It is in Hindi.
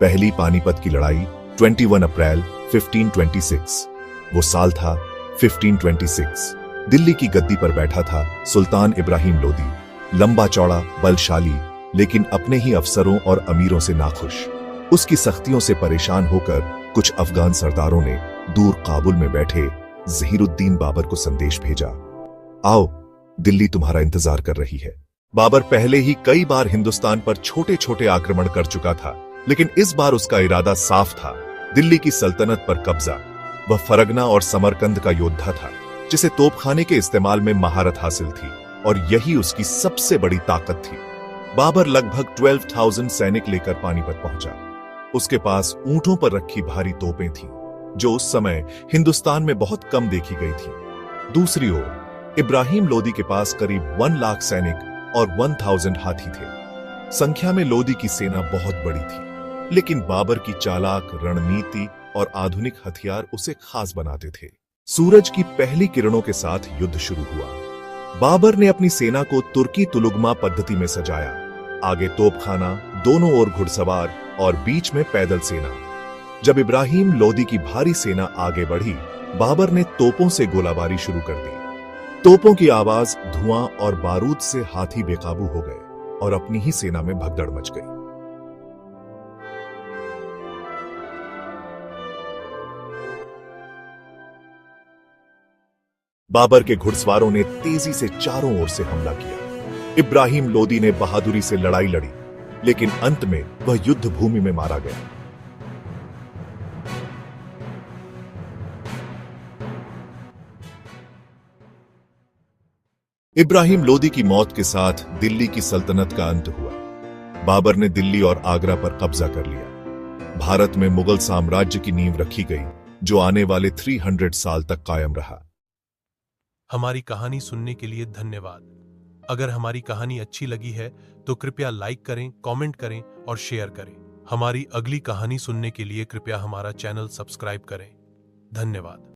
पहली पानीपत की लड़ाई 21 अप्रैल 1526। वो साल था 1526। दिल्ली की गद्दी पर बैठा था सुल्तान इब्राहिम लोदी, लंबा चौड़ा, बलशाली, लेकिन अपने ही अफसरों और अमीरों से नाखुश। उसकी सख्तियों से परेशान होकर कुछ अफगान सरदारों ने दूर काबुल में बैठे जहीरुद्दीन बाबर को संदेश भेजा, आओ, दिल्ली तुम्हारा इंतजार कर रही है। बाबर पहले ही कई बार हिंदुस्तान पर छोटे छोटे आक्रमण कर चुका था, लेकिन इस बार उसका इरादा साफ था, दिल्ली की सल्तनत पर कब्जा। वह फरगना और समरकंद का योद्धा था, जिसे तोपखाने के इस्तेमाल में महारत हासिल थी, और यही उसकी सबसे बड़ी ताकत थी। बाबर लगभग 12,000 सैनिक लेकर पानीपत पहुंचा। उसके पास ऊंटों पर रखी भारी तोपें थीं, जो उस समय हिंदुस्तान में बहुत कम देखी गई थी। दूसरी ओर इब्राहिम लोदी के पास करीब 1 लाख सैनिक और 1000 हाथी थे। संख्या में लोदी की सेना बहुत बड़ी थी, लेकिन बाबर की चालाक रणनीति और आधुनिक हथियार उसे खास बनाते थे। सूरज की पहली किरणों के साथ युद्ध शुरू हुआ। बाबर ने अपनी सेना को तुर्की तुलुगमा पद्धति में सजाया, आगे तोपखाना, दोनों ओर घुड़सवार और बीच में पैदल सेना। जब इब्राहिम लोदी की भारी सेना आगे बढ़ी, बाबर ने तोपों से गोलाबारी शुरू कर दी। तोपों की आवाज, धुआं और बारूद से हाथी बेकाबू हो गए और अपनी ही सेना में भगदड़ मच गई। बाबर के घुड़सवारों ने तेजी से चारों ओर से हमला किया। इब्राहिम लोदी ने बहादुरी से लड़ाई लड़ी, लेकिन अंत में वह युद्ध भूमि में मारा गया। इब्राहिम लोदी की मौत के साथ दिल्ली की सल्तनत का अंत हुआ। बाबर ने दिल्ली और आगरा पर कब्जा कर लिया। भारत में मुगल साम्राज्य की नींव रखी गई, जो आने वाले 300 साल तक कायम रहा। हमारी कहानी सुनने के लिए धन्यवाद। अगर हमारी कहानी अच्छी लगी है तो कृपया लाइक करें, कमेंट करें और शेयर करें। हमारी अगली कहानी सुनने के लिए कृपया हमारा चैनल सब्सक्राइब करें। धन्यवाद।